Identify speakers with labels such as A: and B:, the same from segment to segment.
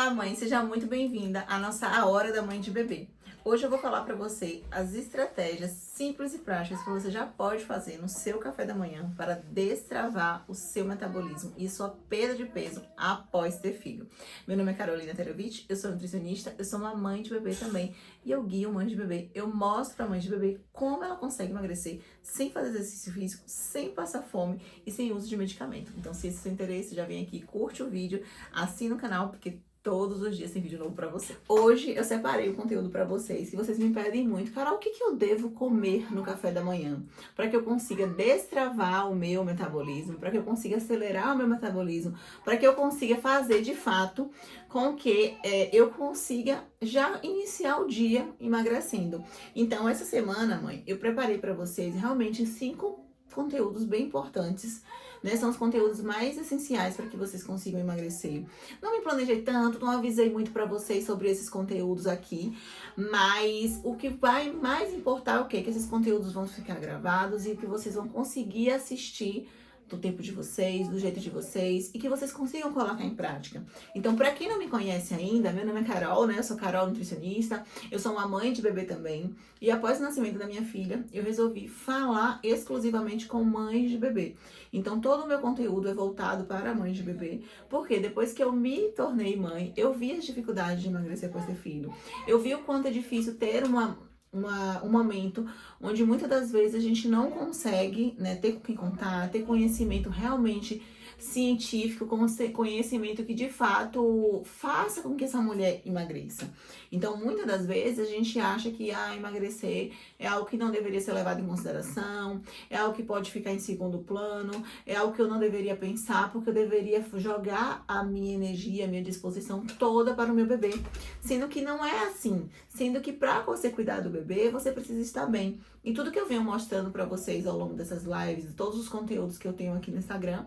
A: Olá, mãe, seja muito bem-vinda à nossa A Hora da Mãe de Bebê. Hoje eu vou falar para você as estratégias simples e práticas que você já pode fazer no seu café da manhã para destravar o seu metabolismo e sua perda de peso após ter filho. Meu nome é Carolina Terovitch, eu sou nutricionista, eu sou uma mãe de bebê também e eu guio mãe de bebê. Eu mostro para a mãe de bebê como ela consegue emagrecer sem fazer exercício físico, sem passar fome e sem uso de medicamento. Então, se esse é o seu interesse, já vem aqui, curte o vídeo, assina o canal, porque todos os dias tem vídeo novo pra você. Hoje eu separei o conteúdo pra vocês, que vocês me pedem muito. Carol, o que eu devo comer no café da manhã? Para que eu consiga destravar o meu metabolismo, para que eu consiga acelerar o meu metabolismo, para que eu consiga fazer de fato com que eu consiga já iniciar o dia emagrecendo. Então, essa semana, mãe, eu preparei pra vocês realmente 5 conteúdos bem importantes, né? São os conteúdos mais essenciais para que vocês consigam emagrecer. Não me planejei tanto, não avisei muito para vocês sobre esses conteúdos aqui, mas o que vai mais importar é o quê? Que esses conteúdos vão ficar gravados e que vocês vão conseguir assistir do tempo de vocês, do jeito de vocês e que vocês consigam colocar em prática. Então, para quem não me conhece ainda, meu nome é Carol, né? Eu sou Carol nutricionista, eu sou uma mãe de bebê também e após o nascimento da minha filha, eu resolvi falar exclusivamente com mães de bebê. Então, todo o meu conteúdo é voltado para mães de bebê, porque depois que eu me tornei mãe, eu vi as dificuldades de emagrecer após ter filho. Eu vi o quanto é difícil ter um momento onde muitas das vezes a gente não consegue, né, ter com quem contar, ter conhecimento realmente científico, conhecimento que de fato faça com que essa mulher emagreça. Então, muitas das vezes a gente acha que emagrecer é algo que não deveria ser levado em consideração, é algo que pode ficar em segundo plano, é algo que eu não deveria pensar, porque eu deveria jogar a minha energia, a minha disposição toda para o meu bebê. Sendo que não é assim. Sendo que para você cuidar do bebê, você precisa estar bem. E tudo que eu venho mostrando para vocês ao longo dessas lives, todos os conteúdos que eu tenho aqui no Instagram,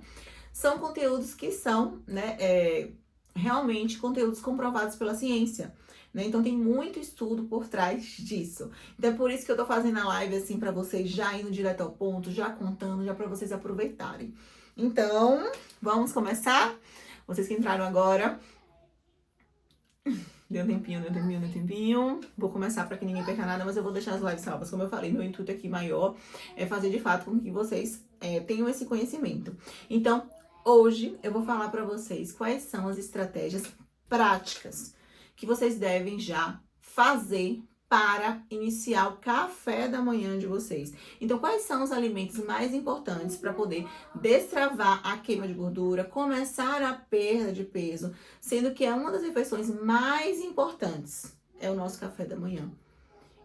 A: são conteúdos que são, né, realmente conteúdos comprovados pela ciência, né? Então tem muito estudo por trás disso. Então é por isso que eu tô fazendo a live assim para vocês, já indo direto ao ponto, já contando, já para vocês aproveitarem. Então, vamos começar? Vocês que entraram agora, deu tempinho. Vou começar para que ninguém perca nada, mas eu vou deixar as lives salvas. Como eu falei, meu intuito aqui maior é fazer de fato com que vocês tenham esse conhecimento. Então, hoje eu vou falar para vocês quais são as estratégias práticas que vocês devem já fazer para iniciar o café da manhã de vocês. Então, quais são os alimentos mais importantes para poder destravar a queima de gordura, começar a perda de peso, sendo que é uma das refeições mais importantes, é o nosso café da manhã.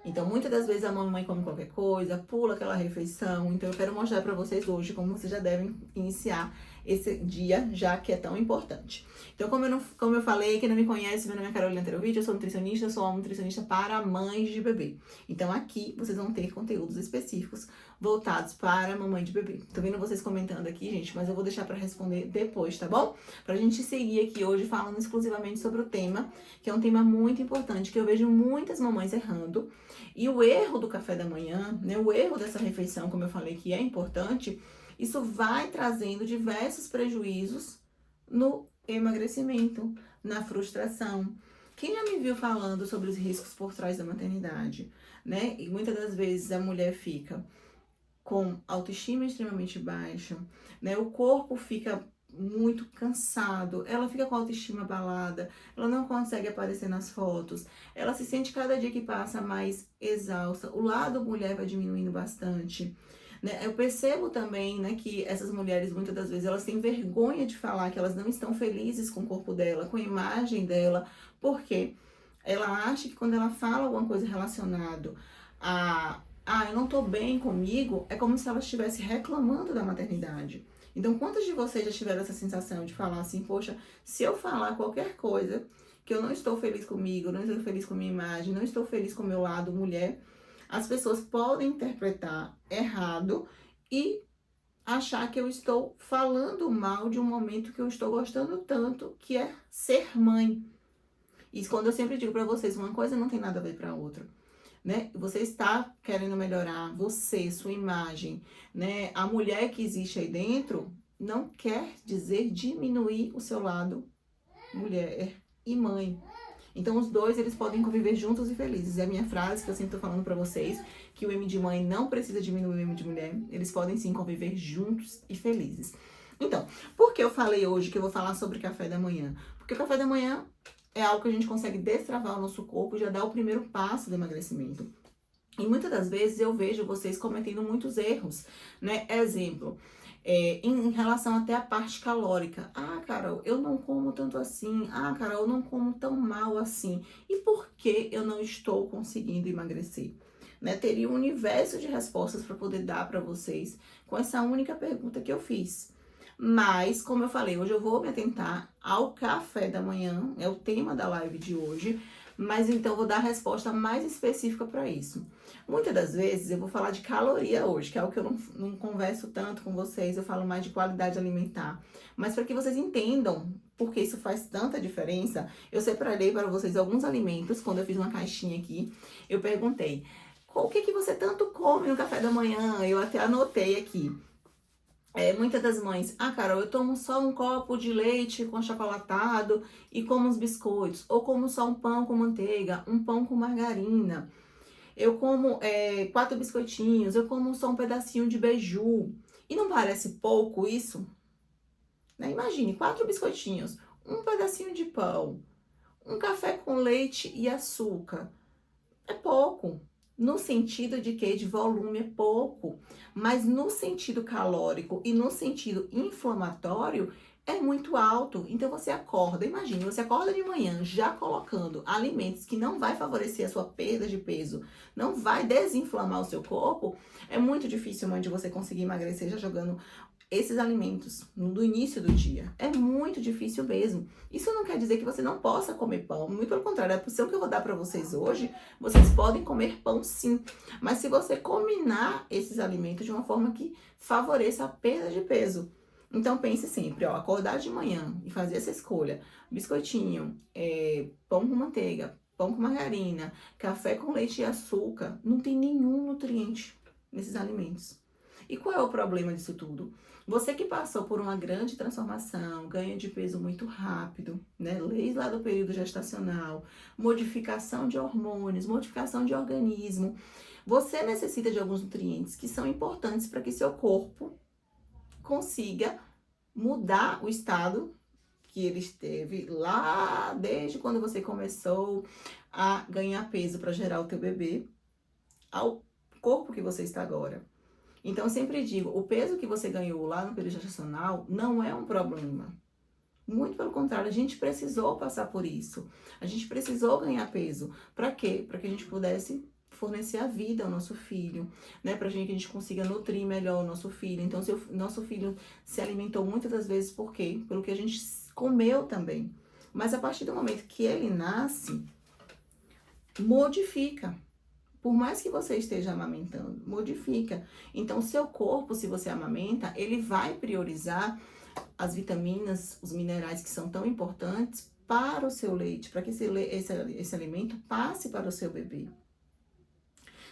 A: Então, muitas das vezes a mamãe come qualquer coisa, pula aquela refeição. Então, eu quero mostrar para vocês hoje como vocês já devem iniciar esse dia, já que é tão importante. Então, como eu falei, quem não me conhece, meu nome é Carolina Terovitch, eu sou nutricionista, eu sou uma nutricionista para mães de bebê. Então, aqui vocês vão ter conteúdos específicos voltados para a mamãe de bebê. Tô vendo vocês comentando aqui, gente, mas eu vou deixar para responder depois, tá bom? Pra gente seguir aqui hoje falando exclusivamente sobre o tema, que é um tema muito importante, que eu vejo muitas mamães errando. E o erro do café da manhã, né, o erro dessa refeição, como eu falei que é importante, isso vai trazendo diversos prejuízos no emagrecimento, na frustração. Quem já me viu falando sobre os riscos por trás da maternidade, né? E muitas das vezes a mulher fica com autoestima extremamente baixa, né? O corpo fica muito cansado, ela fica com a autoestima abalada, ela não consegue aparecer nas fotos, ela se sente cada dia que passa mais exausta, o lado mulher vai diminuindo bastante, né? Eu percebo também, né, que essas mulheres muitas das vezes elas têm vergonha de falar que elas não estão felizes com o corpo dela, com a imagem dela, porque ela acha que quando ela fala alguma coisa relacionado a eu não tô bem comigo, é como se ela estivesse reclamando da maternidade. Então, quantos de vocês já tiveram essa sensação de falar assim, poxa, se eu falar qualquer coisa que eu não estou feliz comigo, não estou feliz com a minha imagem, não estou feliz com o meu lado mulher, as pessoas podem interpretar errado e achar que eu estou falando mal de um momento que eu estou gostando tanto, que é ser mãe. Isso quando eu sempre digo pra vocês, uma coisa não tem nada a ver pra outra. Né? Você está querendo melhorar você, sua imagem, né? A mulher que existe aí dentro não quer dizer diminuir o seu lado mulher. e mãe. Então, os dois, eles podem conviver juntos e felizes. É a minha frase que eu sempre tô falando pra vocês, que o M de mãe não precisa diminuir o M de mulher. Eles podem, sim, conviver juntos e felizes. Então, por que eu falei hoje que eu vou falar sobre café da manhã? Porque o café da manhã é algo que a gente consegue destravar o nosso corpo e já dar o primeiro passo do emagrecimento. E muitas das vezes eu vejo vocês cometendo muitos erros, né? Exemplo, em relação até à parte calórica. Ah, Carol, eu não como tanto assim. Ah, Carol, eu não como tão mal assim. E por que eu não estou conseguindo emagrecer? Né? Teria um universo de respostas para poder dar para vocês com essa única pergunta que eu fiz. Mas, como eu falei, hoje eu vou me atentar ao café da manhã, é o tema da live de hoje, mas então eu vou dar a resposta mais específica para isso. Muitas das vezes eu vou falar de caloria hoje, que é algo que eu não converso tanto com vocês, eu falo mais de qualidade alimentar. Mas para que vocês entendam porque isso faz tanta diferença, eu separei para vocês alguns alimentos, quando eu fiz uma caixinha aqui, eu perguntei, o que você tanto come no café da manhã? Eu até anotei aqui. Muitas das mães, Carol, eu tomo só um copo de leite com achocolatado e como uns biscoitos, ou como só um pão com manteiga, um pão com margarina. Eu como 4 biscoitinhos, eu como só um pedacinho de beiju. E não parece pouco isso? Né? Imagine, 4 biscoitinhos, um pedacinho de pão, um café com leite e açúcar. É pouco. No sentido de que de volume é pouco, mas no sentido calórico e no sentido inflamatório é muito alto. Então você acorda, imagine, você acorda de manhã já colocando alimentos que não vai favorecer a sua perda de peso, não vai desinflamar o seu corpo, é muito difícil, mãe, de você conseguir emagrecer já jogando esses alimentos no início do dia. É muito difícil mesmo. Isso não quer dizer que você não possa comer pão. Muito pelo contrário, a porção que eu vou dar para vocês hoje, vocês podem comer pão sim. Mas se você combinar esses alimentos de uma forma que favoreça a perda de peso. Então pense sempre, ó, acordar de manhã e fazer essa escolha. Biscoitinho, pão com manteiga, pão com margarina, café com leite e açúcar. Não tem nenhum nutriente nesses alimentos. E qual é o problema disso tudo? Você que passou por uma grande transformação, ganho de peso muito rápido, né? Desde lá do período gestacional, modificação de hormônios, modificação de organismo, você necessita de alguns nutrientes que são importantes para que seu corpo consiga mudar o estado que ele esteve lá desde quando você começou a ganhar peso para gerar o teu bebê, ao corpo que você está agora. Então, eu sempre digo, o peso que você ganhou lá no período gestacional não é um problema. Muito pelo contrário, a gente precisou passar por isso. A gente precisou ganhar peso. Para quê? Para que a gente pudesse fornecer a vida ao nosso filho, né? Para que a gente consiga nutrir melhor o nosso filho. Então, se o nosso filho se alimentou muitas das vezes, por quê? Pelo que a gente comeu também. Mas a partir do momento que ele nasce, modifica. Por mais que você esteja amamentando, modifica. Então, seu corpo, se você amamenta, ele vai priorizar as vitaminas, os minerais que são tão importantes para o seu leite, para que esse alimento passe para o seu bebê.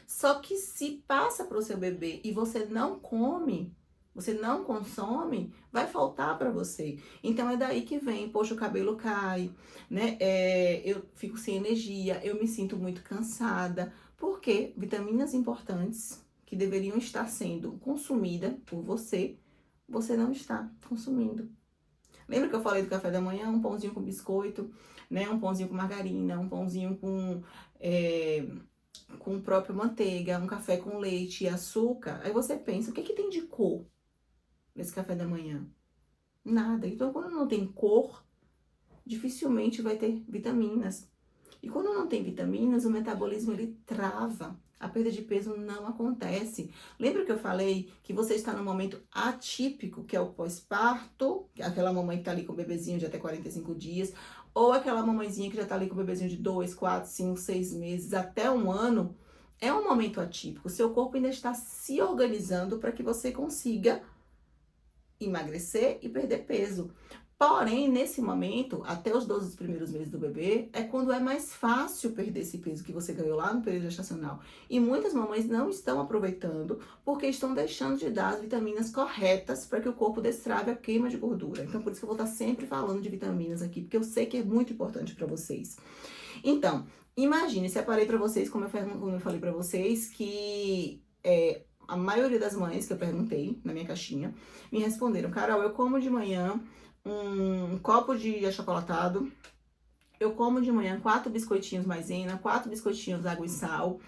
A: Só que se passa para o seu bebê e você não come, você não consome, vai faltar para você. Então, é daí que vem, poxa, o cabelo cai, né? Eu fico sem energia, eu me sinto muito cansada. Porque vitaminas importantes que deveriam estar sendo consumidas por você, você não está consumindo. Lembra que eu falei do café da manhã? Um pãozinho com biscoito, né? Um pãozinho com margarina, um pãozinho com própria manteiga, um café com leite e açúcar. Aí você pensa, o que tem de cor nesse café da manhã? Nada. Então, quando não tem cor, dificilmente vai ter vitaminas. E quando não tem vitaminas, o metabolismo ele trava. A perda de peso não acontece. Lembra que eu falei que você está num momento atípico, que é o pós-parto, aquela mamãe que tá ali com o bebezinho de até 45 dias, ou aquela mamãezinha que já tá ali com o bebezinho de 2, 4, 5, 6 meses, até um ano. É um momento atípico. Seu corpo ainda está se organizando para que você consiga emagrecer e perder peso. Porém, nesse momento, até os 12 primeiros meses do bebê, é quando é mais fácil perder esse peso que você ganhou lá no período gestacional. E muitas mamães não estão aproveitando porque estão deixando de dar as vitaminas corretas para que o corpo destrave a queima de gordura. Então, por isso que eu vou estar sempre falando de vitaminas aqui, porque eu sei que é muito importante para vocês. Então, imagine, separei para vocês, como eu falei para vocês, que a maioria das mães que eu perguntei na minha caixinha me responderam: Carol, eu como de manhã um copo de achocolatado, eu como de manhã 4 biscoitinhos maisena, 4 biscoitinhos água e sal,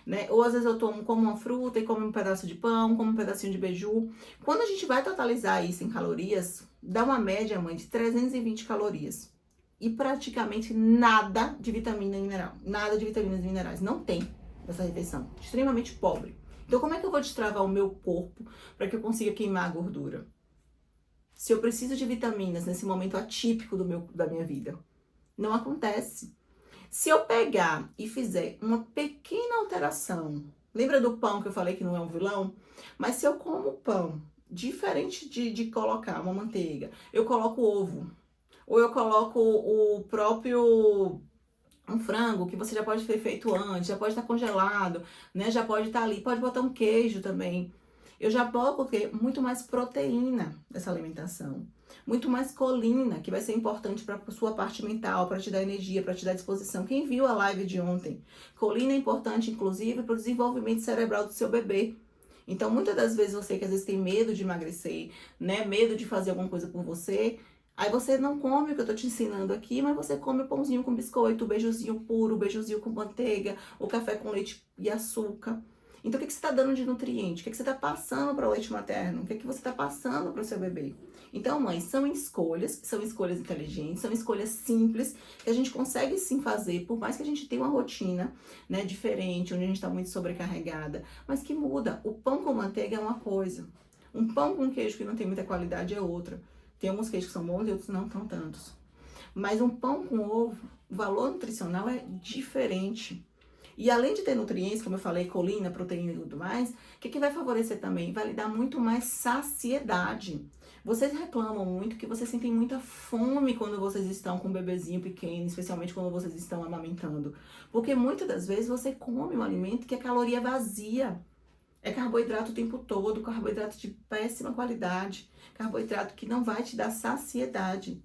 A: né? Ou às vezes eu como uma fruta e como um pedaço de pão, como um pedacinho de beiju. Quando a gente vai totalizar isso em calorias, dá uma média, mãe, de 320 calorias. E praticamente nada de vitamina e mineral. Nada de vitaminas e minerais. Não tem essa refeição. Extremamente pobre. Então, como é que eu vou destravar o meu corpo para que eu consiga queimar a gordura? Se eu preciso de vitaminas nesse momento atípico da minha vida. Não acontece. Se eu pegar e fizer uma pequena alteração, lembra do pão que eu falei que não é um vilão? Mas se eu como pão, diferente de colocar uma manteiga, eu coloco ovo, ou eu coloco o próprio um frango, que você já pode ter feito antes, já pode estar congelado, né? Já pode estar ali, pode botar um queijo também. Eu já coloquei muito mais proteína nessa alimentação, muito mais colina, que vai ser importante para a sua parte mental, para te dar energia, para te dar disposição. Quem viu a live de ontem? Colina é importante, inclusive, para o desenvolvimento cerebral do seu bebê. Então, muitas das vezes você que às vezes tem medo de emagrecer, né? Medo de fazer alguma coisa por você, aí você não come o que eu tô te ensinando aqui, mas você come o pãozinho com biscoito, o beijuzinho puro, o beijuzinho com manteiga, o café com leite e açúcar. Então, o que você está dando de nutriente? O que você está passando para o leite materno? O que você está passando para o seu bebê? Então, mãe, são escolhas inteligentes, são escolhas simples, que a gente consegue sim fazer, por mais que a gente tenha uma rotina, né, diferente, onde a gente está muito sobrecarregada, mas que muda. O pão com manteiga é uma coisa, um pão com queijo que não tem muita qualidade é outra. Tem alguns queijos que são bons e outros não tão tantos. Mas um pão com ovo, o valor nutricional é diferente. E além de ter nutrientes, como eu falei, colina, proteína e tudo mais, o que vai favorecer também? Vai lhe dar muito mais saciedade. Vocês reclamam muito que vocês sentem muita fome quando vocês estão com um bebezinho pequeno, especialmente quando vocês estão amamentando. Porque muitas das vezes você come um alimento que é caloria vazia. É carboidrato o tempo todo, carboidrato de péssima qualidade, carboidrato que não vai te dar saciedade.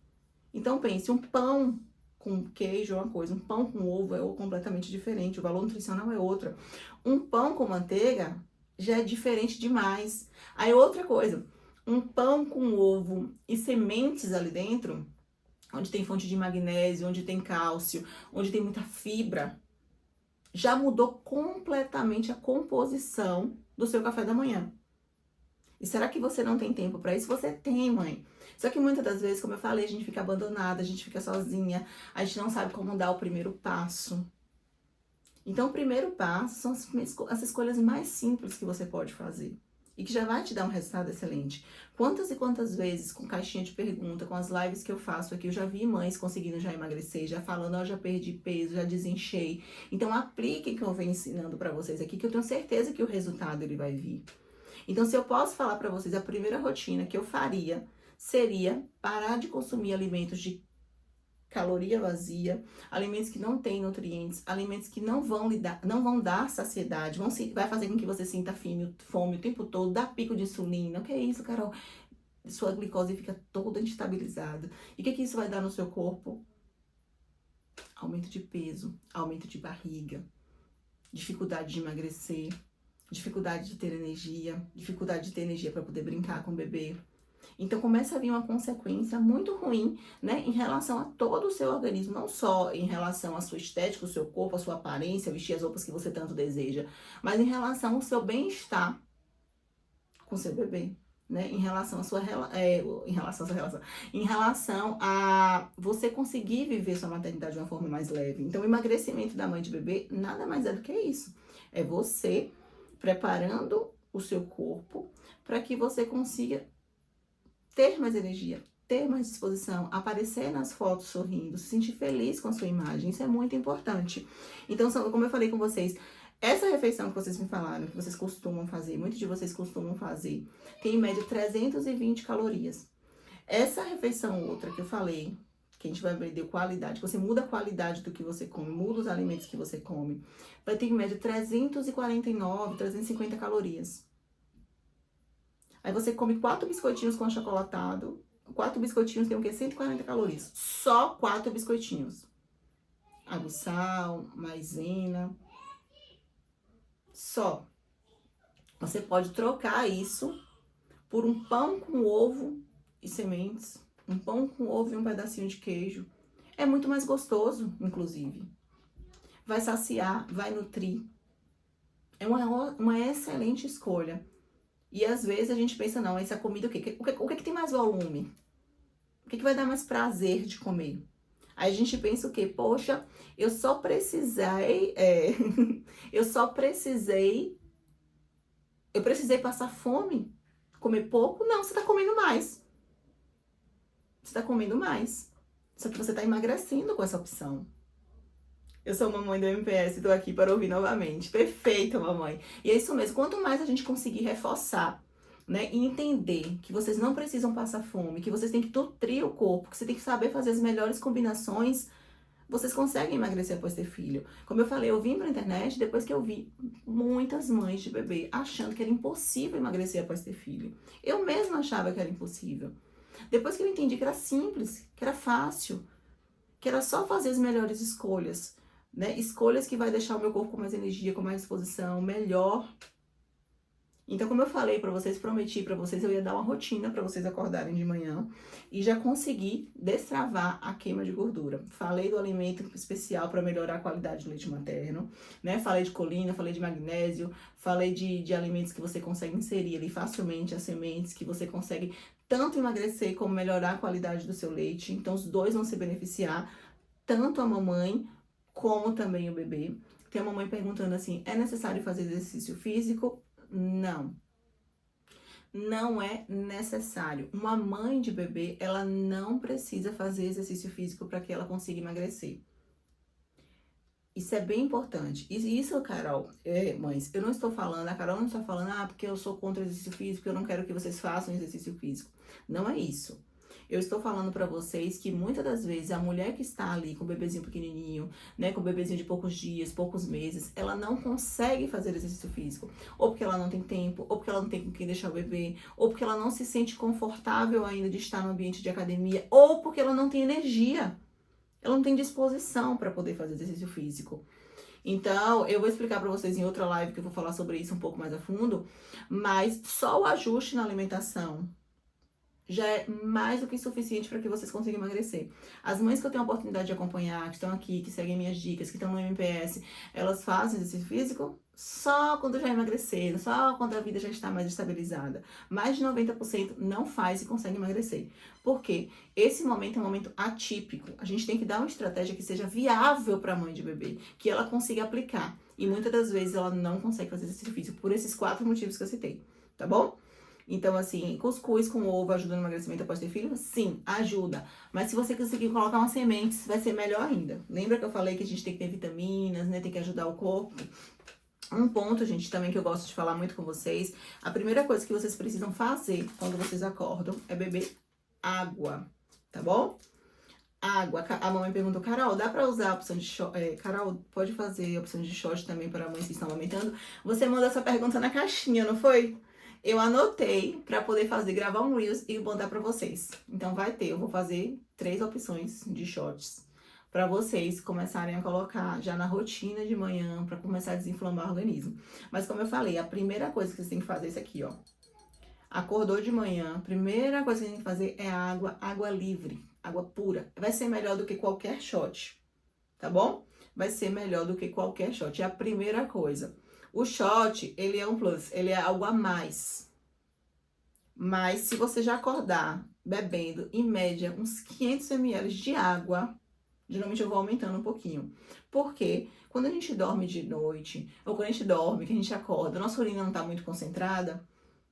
A: Então pense, um pão com queijo é uma coisa, um pão com ovo é completamente diferente, o valor nutricional é outra. Um pão com manteiga já é diferente demais. Aí outra coisa, um pão com ovo e sementes ali dentro, onde tem fonte de magnésio, onde tem cálcio, onde tem muita fibra, já mudou completamente a composição do seu café da manhã. E será que você não tem tempo para isso? Você tem, mãe. Só que muitas das vezes, como eu falei, a gente fica abandonada, a gente fica sozinha, a gente não sabe como dar o primeiro passo. Então, o primeiro passo são as escolhas mais simples que você pode fazer. E que já vai te dar um resultado excelente. Quantas e quantas vezes, com caixinha de pergunta, com as lives que eu faço aqui, eu já vi mães conseguindo já emagrecer, já falando, ó, já perdi peso, já desinchei. Então, apliquem o que eu venho ensinando pra vocês aqui, que eu tenho certeza que o resultado ele vai vir. Então, se eu posso falar pra vocês, a primeira rotina que eu faria seria parar de consumir alimentos de caloria vazia, alimentos que não têm nutrientes, alimentos que não vão dar saciedade, vai fazer com que você sinta fome o tempo todo, dá pico de insulina. O que é isso, Carol? Sua glicose fica toda instabilizada. E o que isso vai dar no seu corpo? Aumento de peso, aumento de barriga, dificuldade de emagrecer, dificuldade de ter energia para poder brincar com o bebê. Então, começa a vir uma consequência muito ruim, né, em relação a todo o seu organismo, não só em relação à sua estética, o seu corpo, a sua aparência, vestir as roupas que você tanto deseja, mas em relação ao seu bem-estar com seu bebê, né, em relação a você conseguir viver sua maternidade de uma forma mais leve. Então, o emagrecimento da mãe de bebê nada mais é do que isso. É você preparando o seu corpo para que você consiga ter mais energia, ter mais disposição, aparecer nas fotos sorrindo, se sentir feliz com a sua imagem. Isso é muito importante. Então, como eu falei com vocês, essa refeição que vocês me falaram, que vocês costumam fazer, muitos de vocês costumam fazer, tem em média 320 calorias. Essa refeição outra que eu falei, que a gente vai vender qualidade, que você muda a qualidade do que você come, muda os alimentos que você come, vai ter em média 349, 350 calorias. Aí você come 4 biscoitinhos com achocolatado, 4 biscoitinhos tem o quê? 140 calorias. Só 4 biscoitinhos. Água, sal, maisena. Só. Você pode trocar isso por um pão com ovo e sementes. Um pão com ovo e um pedacinho de queijo. É muito mais gostoso, inclusive. Vai saciar, vai nutrir. É uma excelente escolha. E às vezes a gente pensa, não, essa comida o quê? O que tem mais volume? O que vai dar mais prazer de comer? Aí a gente pensa o quê? Poxa, eu precisei passar fome, comer pouco? Não, você tá comendo mais. Você tá comendo mais. Só que você tá emagrecendo com essa opção. Eu sou mamãe do MPS e tô aqui para ouvir novamente. Perfeito, mamãe. E é isso mesmo. Quanto mais a gente conseguir reforçar, né, e entender que vocês não precisam passar fome, que vocês têm que nutrir o corpo, que você tem que saber fazer as melhores combinações, vocês conseguem emagrecer após ter filho. Como eu falei, eu vim pra internet depois que eu vi muitas mães de bebê achando que era impossível emagrecer após ter filho. Eu mesma achava que era impossível. Depois que eu entendi que era simples, que era fácil, que era só fazer as melhores escolhas, né? Escolhas que vai deixar o meu corpo com mais energia, com mais disposição, melhor. Então, como eu falei pra vocês, prometi pra vocês, eu ia dar uma rotina pra vocês acordarem de manhã e já consegui destravar a queima de gordura. Falei do alimento especial pra melhorar a qualidade do leite materno, né? Falei de colina, falei de magnésio, falei de alimentos que você consegue inserir ali facilmente, as sementes que você consegue tanto emagrecer como melhorar a qualidade do seu leite. Então, os dois vão se beneficiar, tanto a mamãe como também o bebê. Tem a mamãe perguntando assim, é necessário fazer exercício físico? Não. Não é necessário. Uma mãe de bebê, ela não precisa fazer exercício físico para que ela consiga emagrecer. Isso é bem importante. E isso, Carol, mães, eu não estou falando, a Carol não está falando, porque eu sou contra o exercício físico, eu não quero que vocês façam exercício físico. Não é isso. Eu estou falando pra vocês que muitas das vezes a mulher que está ali com o bebezinho pequenininho, né, com o bebezinho de poucos dias, poucos meses, ela não consegue fazer exercício físico. Ou porque ela não tem tempo, ou porque ela não tem com quem deixar o bebê, ou porque ela não se sente confortável ainda de estar no ambiente de academia, ou porque ela não tem energia. Ela não tem disposição para poder fazer exercício físico. Então, eu vou explicar para vocês em outra live que eu vou falar sobre isso um pouco mais a fundo, mas só o ajuste na alimentação já é mais do que suficiente para que vocês consigam emagrecer. As mães que eu tenho a oportunidade de acompanhar, que estão aqui, que seguem minhas dicas, que estão no MPS, elas fazem exercício físico só quando já emagreceram, só quando a vida já está mais estabilizada. Mais de 90% não faz e consegue emagrecer. Por quê? Esse momento é um momento atípico. A gente tem que dar uma estratégia que seja viável para a mãe de bebê, que ela consiga aplicar. E muitas das vezes ela não consegue fazer exercício físico por esses 4 motivos que eu citei, tá bom? Então, assim, cuscuz com ovo ajuda no emagrecimento após ter filho? Sim, ajuda. Mas se você conseguir colocar umas sementes, vai ser melhor ainda. Lembra que eu falei que a gente tem que ter vitaminas, né? Tem que ajudar o corpo? Um ponto, gente, também que eu gosto de falar muito com vocês. A primeira coisa que vocês precisam fazer quando vocês acordam é beber água, tá bom? Água. A mamãe perguntou, Carol, dá pra usar a opção de short? Carol, pode fazer a opção de short também para mães que estão amamentando? Você mandou essa pergunta na caixinha, não foi? Eu anotei pra poder gravar um Reels e mandar pra vocês. Então vai ter, eu vou fazer 3 opções de shorts pra vocês começarem a colocar já na rotina de manhã, pra começar a desinflamar o organismo. Mas como eu falei, a primeira coisa que vocês têm que fazer é isso aqui, ó. Acordou de manhã, a primeira coisa que vocês têm que fazer é água livre, água pura. Vai ser melhor do que qualquer shot, tá bom? Vai ser melhor do que qualquer shot. É a primeira coisa. O shot, ele é um plus, ele é algo a mais. Mas se você já acordar bebendo, em média, uns 500 ml de água, geralmente eu vou aumentando um pouquinho. Porque quando a gente dorme de noite, ou quando a gente dorme, que a gente acorda, nossa urina não tá muito concentrada,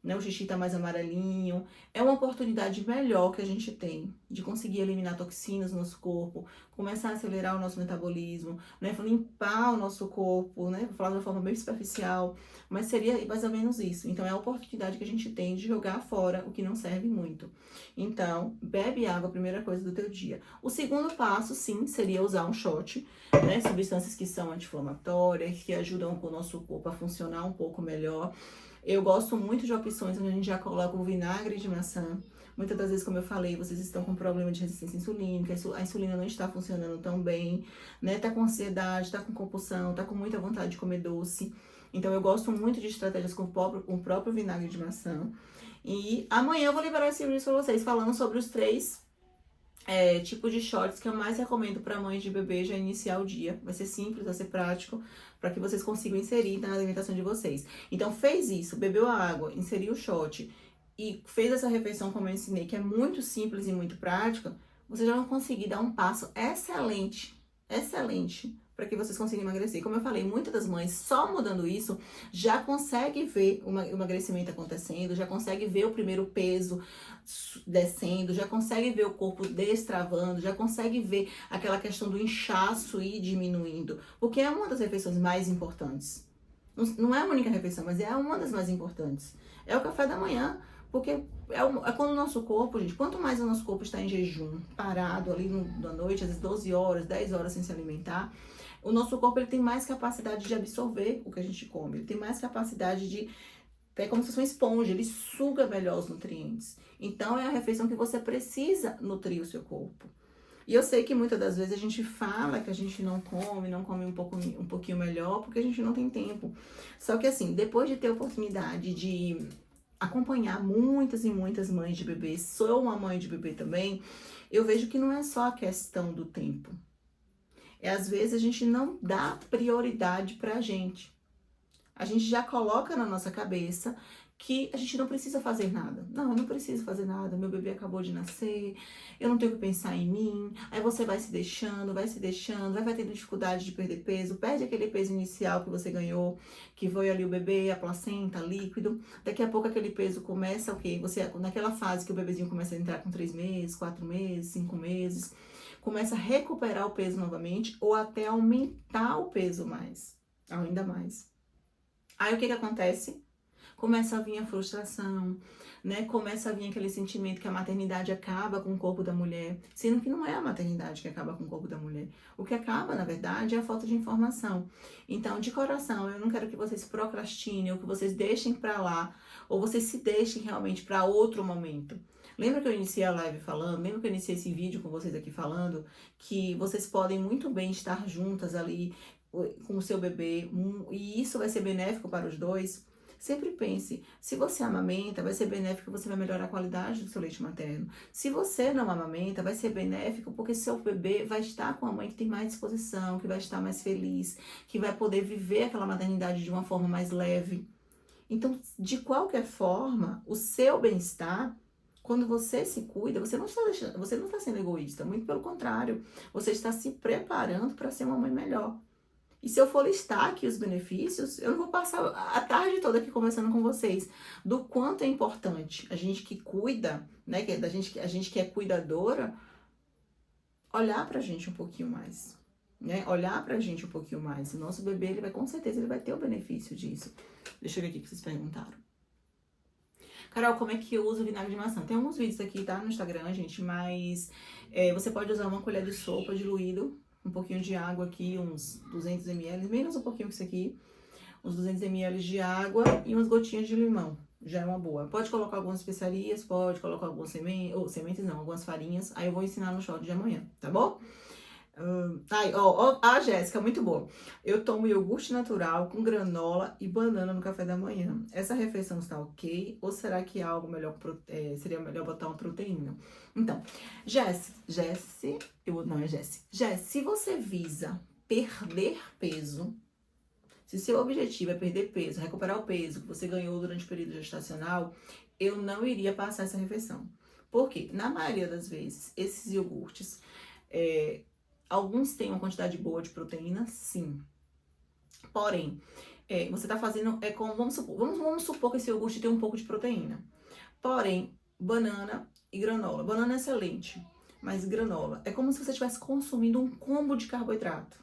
A: né? O xixi tá mais amarelinho. É uma oportunidade melhor que a gente tem de conseguir eliminar toxinas no nosso corpo, começar a acelerar o nosso metabolismo, né? Limpar o nosso corpo, né? Vou falar de uma forma bem superficial, mas seria mais ou menos isso. Então, é a oportunidade que a gente tem de jogar fora o que não serve muito. Então, bebe água, a primeira coisa do teu dia. O segundo passo, sim, seria usar um shot, né? Substâncias que são anti-inflamatórias, que ajudam o nosso corpo a funcionar um pouco melhor. Eu gosto muito de opções onde a gente já coloca o vinagre de maçã. Muitas das vezes, como eu falei, vocês estão com problema de resistência insulínica, a insulina não está funcionando tão bem, né? Tá com ansiedade, tá com compulsão, tá com muita vontade de comer doce. Então, eu gosto muito de estratégias com o próprio vinagre de maçã. E amanhã eu vou liberar esse vídeo para vocês, falando sobre os 3 tipos de shots que eu mais recomendo para mães de bebê já iniciar o dia. Vai ser simples, vai ser prático, para que vocês consigam inserir na alimentação de vocês. Então, fez isso, bebeu a água, inseriu o shot e fez essa refeição como eu ensinei, que é muito simples e muito prática, vocês já vão conseguir dar um passo excelente, excelente, para que vocês consigam emagrecer. Como eu falei, muitas das mães, só mudando isso, já consegue ver o emagrecimento acontecendo, já consegue ver o primeiro peso descendo, já consegue ver o corpo destravando, já consegue ver aquela questão do inchaço ir diminuindo, porque é uma das refeições mais importantes. Não é a única refeição, mas é uma das mais importantes. É o café da manhã, porque é quando o nosso corpo, gente, quanto mais o nosso corpo está em jejum, parado ali na noite, às vezes 12 horas, 10 horas sem se alimentar, o nosso corpo ele tem mais capacidade de absorver o que a gente come, ele tem mais capacidade de... É como se fosse uma esponja, ele suga melhor os nutrientes. Então, é a refeição que você precisa nutrir o seu corpo. E eu sei que muitas das vezes a gente fala que a gente não come um pouquinho melhor, porque a gente não tem tempo. Só que assim, depois de ter a oportunidade de acompanhar muitas e muitas mães de bebê, sou uma mãe de bebê também, eu vejo que não é só a questão do tempo. Às vezes a gente não dá prioridade pra gente. A gente já coloca na nossa cabeça que a gente não precisa fazer nada. Não, eu não preciso fazer nada, meu bebê acabou de nascer, eu não tenho que pensar em mim. Aí você vai se deixando, vai tendo dificuldade de perder peso, perde aquele peso inicial que você ganhou, que foi ali o bebê, a placenta, líquido. Daqui a pouco aquele peso começa o quê? Você, naquela fase que o bebezinho começa a entrar com 3 meses, 4 meses, 5 meses, começa a recuperar o peso novamente ou até aumentar o peso mais, ainda mais. Aí o que acontece? Começa a vir a frustração, né? Começa a vir aquele sentimento que a maternidade acaba com o corpo da mulher, sendo que não é a maternidade que acaba com o corpo da mulher. O que acaba, na verdade, é a falta de informação. Então, de coração, eu não quero que vocês procrastinem, ou que vocês deixem pra lá, ou vocês se deixem realmente para outro momento. Lembra que eu iniciei a live falando, lembra que eu iniciei esse vídeo com vocês aqui falando, que vocês podem muito bem estar juntas ali com o seu bebê, e isso vai ser benéfico para os dois. Sempre pense, se você amamenta, vai ser benéfico, você vai melhorar a qualidade do seu leite materno. Se você não amamenta, vai ser benéfico porque seu bebê vai estar com a mãe que tem mais disposição, que vai estar mais feliz, que vai poder viver aquela maternidade de uma forma mais leve. Então, de qualquer forma, o seu bem-estar, quando você se cuida, você não está sendo egoísta, muito pelo contrário, você está se preparando para ser uma mãe melhor. E se eu for listar aqui os benefícios, eu não vou passar a tarde toda aqui conversando com vocês do quanto é importante a gente que cuida, né, a gente que é cuidadora, olhar pra gente um pouquinho mais, né? Olhar pra gente um pouquinho mais. O nosso bebê, com certeza, ele vai ter o benefício disso. Deixa eu ver aqui o que vocês perguntaram. Carol, como é que eu uso vinagre de maçã? Tem alguns vídeos aqui, tá, no Instagram, gente, mas você pode usar uma colher de sopa diluído, um pouquinho de água aqui, uns 200 ml, menos um pouquinho que isso aqui, uns 200 ml de água e umas gotinhas de limão, já é uma boa. Pode colocar algumas especiarias, pode colocar algumas sementes, ou sementes não, algumas farinhas, aí eu vou ensinar no shot de amanhã, tá bom? A Jéssica, muito boa. Eu tomo iogurte natural com granola e banana no café da manhã. Essa refeição está ok? Ou será que algo melhor seria melhor botar uma proteína? Então, Jéssica, se você visa perder peso, se seu objetivo é perder peso, recuperar o peso que você ganhou durante o período gestacional, eu não iria passar essa refeição. Por quê? Na maioria das vezes, esses iogurtes, alguns têm uma quantidade boa de proteína, sim. Porém, Você tá fazendo, vamos supor que esse iogurte tem um pouco de proteína. Porém, banana e granola. Banana é excelente, mas granola é como se você estivesse consumindo um combo de carboidrato.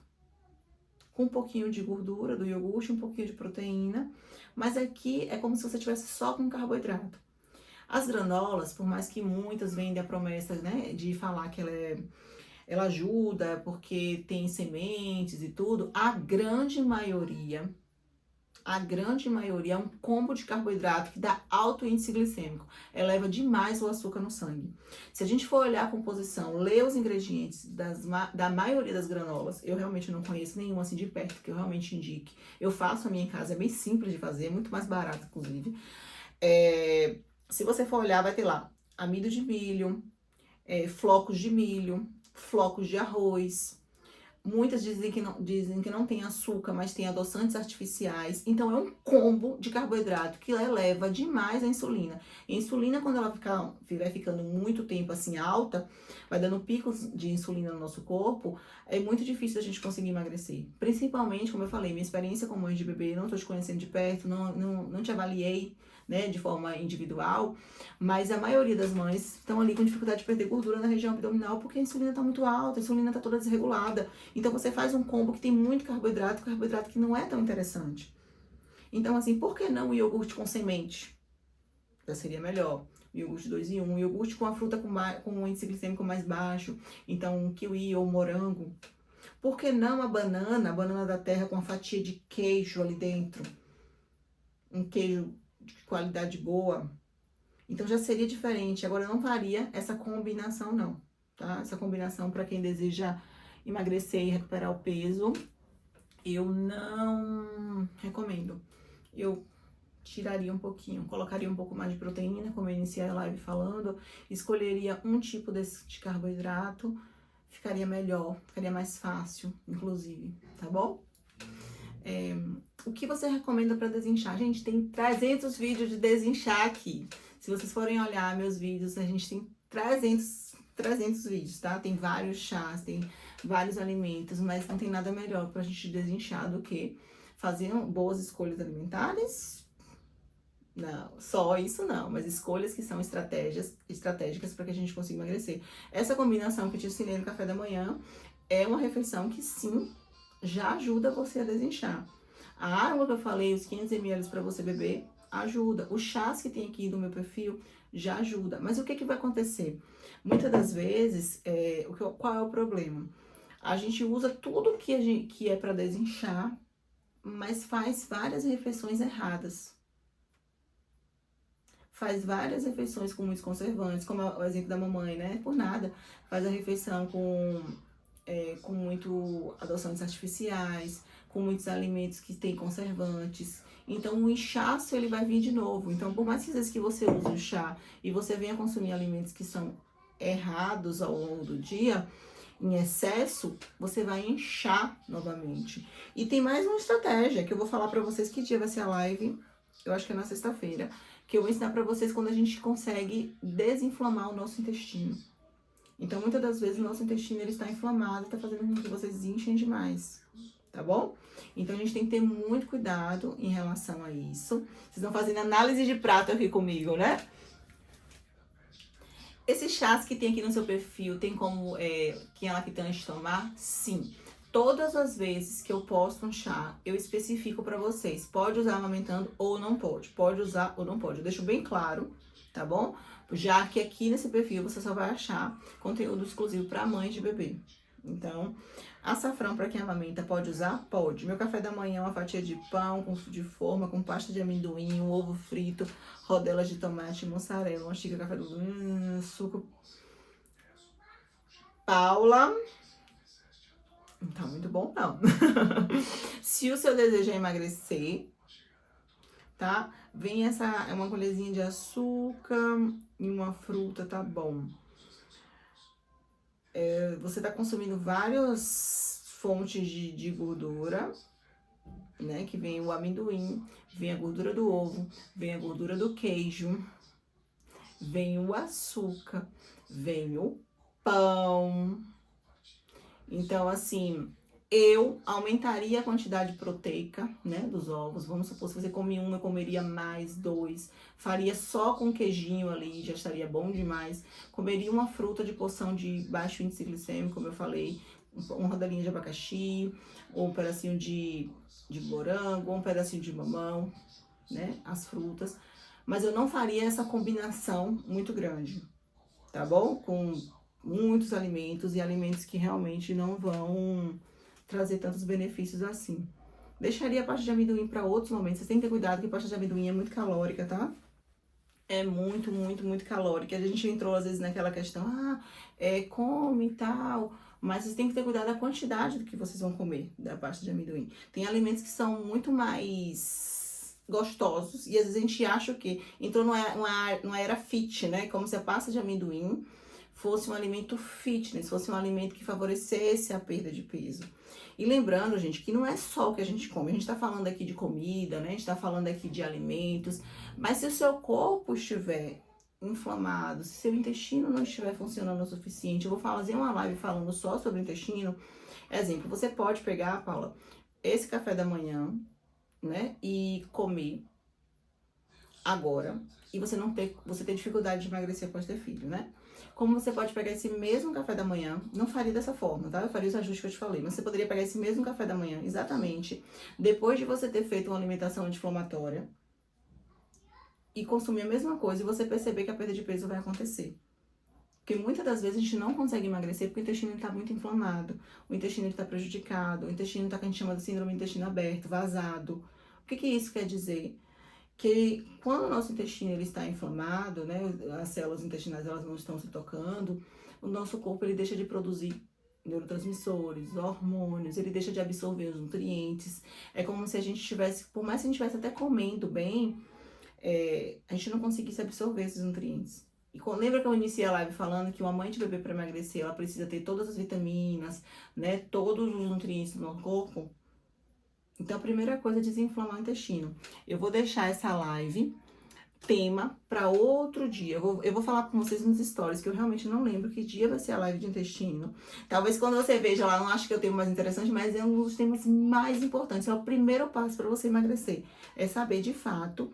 A: Com um pouquinho de gordura do iogurte, um pouquinho de proteína, mas aqui é como se você tivesse só com carboidrato. As granolas, por mais que muitas vendem a promessa, né, de falar que ela ajuda porque tem sementes e tudo, a grande maioria é um combo de carboidrato que dá alto índice glicêmico, eleva demais o açúcar no sangue. Se a gente for olhar a composição, ler os ingredientes da maioria das granolas, eu realmente não conheço nenhuma assim de perto que eu realmente indique. Eu faço a minha em casa, é bem simples de fazer, é muito mais barato, inclusive. Se você for olhar, vai ter lá amido de milho, flocos de milho, flocos de arroz. Muitas dizem que não tem açúcar, mas tem adoçantes artificiais. Então, é um combo de carboidrato que eleva demais a insulina. E a insulina, quando ela vai ficando muito tempo assim alta, vai dando picos de insulina no nosso corpo, é muito difícil a gente conseguir emagrecer. Principalmente, como eu falei, minha experiência como mãe de bebê, não tô te conhecendo de perto, não te avaliei, né, de forma individual, mas a maioria das mães estão ali com dificuldade de perder gordura na região abdominal porque a insulina tá muito alta, a insulina tá toda desregulada. Então você faz um combo que tem muito carboidrato que não é tão interessante. Então, assim, por que não o iogurte com semente? Já seria melhor. O iogurte 2 em 1, iogurte com a fruta com um índice glicêmico mais baixo, então um kiwi ou morango. Por que não a banana da terra com uma fatia de queijo ali dentro? Um queijo de qualidade boa. Então já seria diferente. Agora eu não faria essa combinação não, tá? Essa combinação para quem deseja emagrecer e recuperar o peso, eu não recomendo. Eu tiraria um pouquinho, colocaria um pouco mais de proteína, como eu iniciei a live falando, escolheria um tipo de carboidrato, ficaria melhor, ficaria mais fácil, inclusive, tá bom? O que você recomenda para desinchar? Gente, tem 300 vídeos de desinchar aqui. Se vocês forem olhar meus vídeos, a gente tem 300 vídeos, tá? Tem vários chás, tem vários alimentos, mas não tem nada melhor pra gente desinchar do que fazer boas escolhas alimentares. Não, só isso não, mas escolhas que são estratégicas para que a gente consiga emagrecer. Essa combinação que eu te ensinei no café da manhã é uma refeição que sim, já ajuda você a desinchar. A água que eu falei, os 500 ml para você beber, ajuda. Os chás que tem aqui no meu perfil já ajuda. Mas o que que vai acontecer? Muitas das vezes, qual é o problema? A gente usa tudo que é para desinchar, mas faz várias refeições erradas. Faz várias refeições com muitos conservantes, como o exemplo da mamãe, né? Por nada. Faz a refeição com muito adoçantes artificiais, com muitos alimentos que têm conservantes. Então, o inchaço, ele vai vir de novo. Então, por mais que às vezes que você use o chá e você venha consumir alimentos que são errados ao longo do dia, em excesso, você vai inchar novamente. E tem mais uma estratégia que eu vou falar pra vocês que dia vai ser a live. Eu acho que é na sexta-feira. Que eu vou ensinar pra vocês quando a gente consegue desinflamar o nosso intestino. Então, muitas das vezes, o nosso intestino ele está inflamado, está fazendo com que vocês inchem demais, tá bom? Então, a gente tem que ter muito cuidado em relação a isso. Vocês estão fazendo análise de prato aqui comigo, né? Esses chás que tem aqui no seu perfil, tem como quem é lactante tomar? Sim. Todas as vezes que eu posto um chá, eu especifico pra vocês. Pode usar amamentando ou não pode. Pode usar ou não pode. Eu deixo bem claro, tá bom? Já que aqui nesse perfil você só vai achar conteúdo exclusivo para mães de bebê. Então, açafrão para quem amamenta pode usar? Pode. Meu café da manhã é uma fatia de pão de forma, com pasta de amendoim, um ovo frito, rodelas de tomate, mussarela, uma xícara de café do suco. Paula, não tá muito bom não. Se o seu desejo é emagrecer, tá? Vem uma colherzinha de açúcar e uma fruta, tá bom. Você tá consumindo várias fontes de gordura, né? Que vem o amendoim, vem a gordura do ovo, vem a gordura do queijo, vem o açúcar, vem o pão. Então, assim, eu aumentaria a quantidade proteica, né, dos ovos. Vamos supor, se você come um, eu comeria mais 2. Faria só com queijinho ali, já estaria bom demais. Comeria uma fruta de porção de baixo índice glicêmico, como eu falei. Uma rodelinha de abacaxi, ou um pedacinho de morango, ou um pedacinho de mamão, né, as frutas. Mas eu não faria essa combinação muito grande, tá bom? Com muitos alimentos e alimentos que realmente não vão trazer tantos benefícios assim. Deixaria a pasta de amendoim para outros momentos. Vocês têm que ter cuidado que a pasta de amendoim é muito calórica, tá? É muito, muito, muito calórica. A gente entrou às vezes naquela questão, come e tal. Mas vocês têm que ter cuidado da quantidade do que vocês vão comer da pasta de amendoim. Tem alimentos que são muito mais gostosos e às vezes a gente acha que entrou numa era fit, né? Como se a pasta de amendoim fosse um alimento fitness, fosse um alimento que favorecesse a perda de peso. E lembrando, gente, que não é só o que a gente come. A gente tá falando aqui de comida, né? A gente tá falando aqui de alimentos. Mas se o seu corpo estiver inflamado, se seu intestino não estiver funcionando o suficiente, eu vou fazer uma live falando só sobre o intestino. Exemplo, você pode pegar, Paula, esse café da manhã, né? E comer agora. E você ter dificuldade de emagrecer após ter filho, né? Como você pode pegar esse mesmo café da manhã, não faria dessa forma, tá? Eu faria os ajustes que eu te falei, mas você poderia pegar esse mesmo café da manhã, exatamente, depois de você ter feito uma alimentação anti-inflamatória e consumir a mesma coisa e você perceber que a perda de peso vai acontecer. Porque muitas das vezes a gente não consegue emagrecer porque o intestino está muito inflamado, o intestino está prejudicado, o intestino está, que a gente chama de síndrome do intestino aberto, vazado. O que isso quer dizer? Que quando o nosso intestino ele está inflamado, né, as células intestinais elas não estão se tocando, o nosso corpo ele deixa de produzir neurotransmissores, hormônios, ele deixa de absorver os nutrientes. É como se a gente tivesse, por mais que a gente estivesse até comendo bem, a gente não conseguisse absorver esses nutrientes. E lembra que eu iniciei a live falando que uma mãe de bebê para emagrecer, ela precisa ter todas as vitaminas, né, todos os nutrientes no corpo? Então, a primeira coisa é desinflamar o intestino. Eu vou deixar essa live tema para outro dia. Eu vou falar com vocês nos stories, que eu realmente não lembro que dia vai ser a live de intestino. Talvez quando você veja lá, não acho que é o tema mais interessante, mas é um dos temas mais importantes. É o primeiro passo para você emagrecer. É saber, de fato,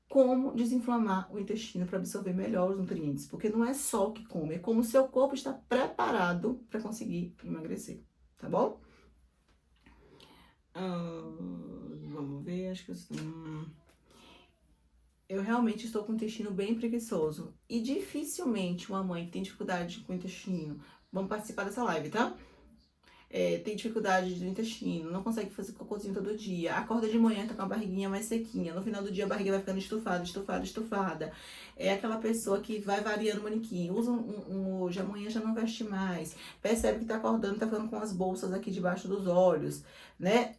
A: como desinflamar o intestino para absorver melhor os nutrientes. Porque não é só o que come, é como o seu corpo está preparado para conseguir emagrecer. Tá bom? Vamos ver, acho que eu realmente estou com o intestino bem preguiçoso. E dificilmente uma mãe que tem dificuldade com o intestino, vamos participar dessa live, tá? Tem dificuldade do intestino, não consegue fazer cocôzinho todo dia, acorda de manhã, tá com a barriguinha mais sequinha, no final do dia a barriga vai ficando estufada. É aquela pessoa que vai variando o manequim, usa hoje, amanhã já não veste mais, percebe que tá acordando, tá ficando com as bolsas aqui debaixo dos olhos, né?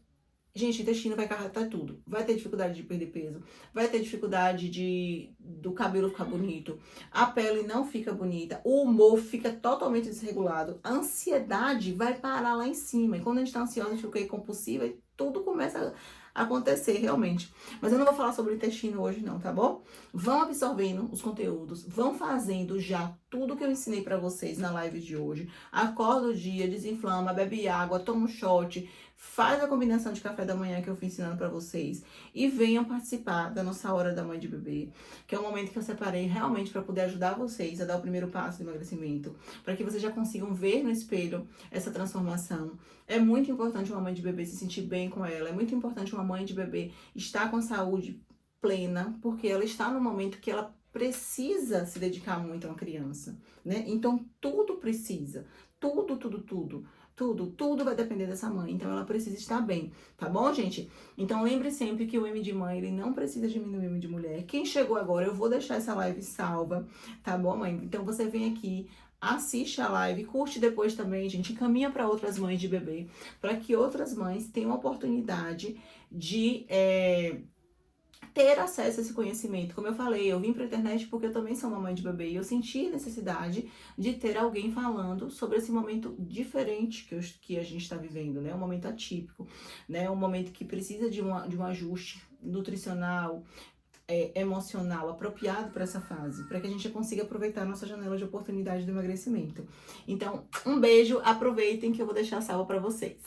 A: Gente, o intestino vai carregar tudo. Vai ter dificuldade de perder peso. Vai ter dificuldade do cabelo ficar bonito. A pele não fica bonita. O humor fica totalmente desregulado. A ansiedade vai parar lá em cima. E quando a gente tá ansiosa, a gente fica compulsiva e tudo começa a acontecer realmente. Mas eu não vou falar sobre o intestino hoje não, tá bom? Vão absorvendo os conteúdos. Vão fazendo já tudo que eu ensinei pra vocês na live de hoje. Acorda o dia, desinflama, bebe água, toma um shot. Faz a combinação de café da manhã que eu fui ensinando pra vocês e venham participar da nossa Hora da Mãe de Bebê, que é um momento que eu separei realmente para poder ajudar vocês a dar o primeiro passo do emagrecimento, para que vocês já consigam ver no espelho essa transformação. É muito importante uma mãe de bebê se sentir bem com ela, é muito importante uma mãe de bebê estar com saúde plena, porque ela está no momento que ela precisa se dedicar muito a uma criança, né? Então tudo precisa, tudo vai depender dessa mãe, então ela precisa estar bem, tá bom, gente? Então lembre sempre que o M de mãe, ele não precisa diminuir o M de mulher. Quem chegou agora, eu vou deixar essa live salva, tá bom, mãe? Então você vem aqui, assiste a live, curte depois também, gente, encaminha para outras mães de bebê, para que outras mães tenham a oportunidade de ter acesso a esse conhecimento. Como eu falei, eu vim pra internet porque eu também sou uma mãe de bebê e eu senti a necessidade de ter alguém falando sobre esse momento diferente que a gente está vivendo, né? Um momento atípico, né? Um momento que precisa de um ajuste nutricional, emocional, apropriado para essa fase, para que a gente consiga aproveitar a nossa janela de oportunidade do emagrecimento. Então, um beijo, aproveitem que eu vou deixar salvo para vocês.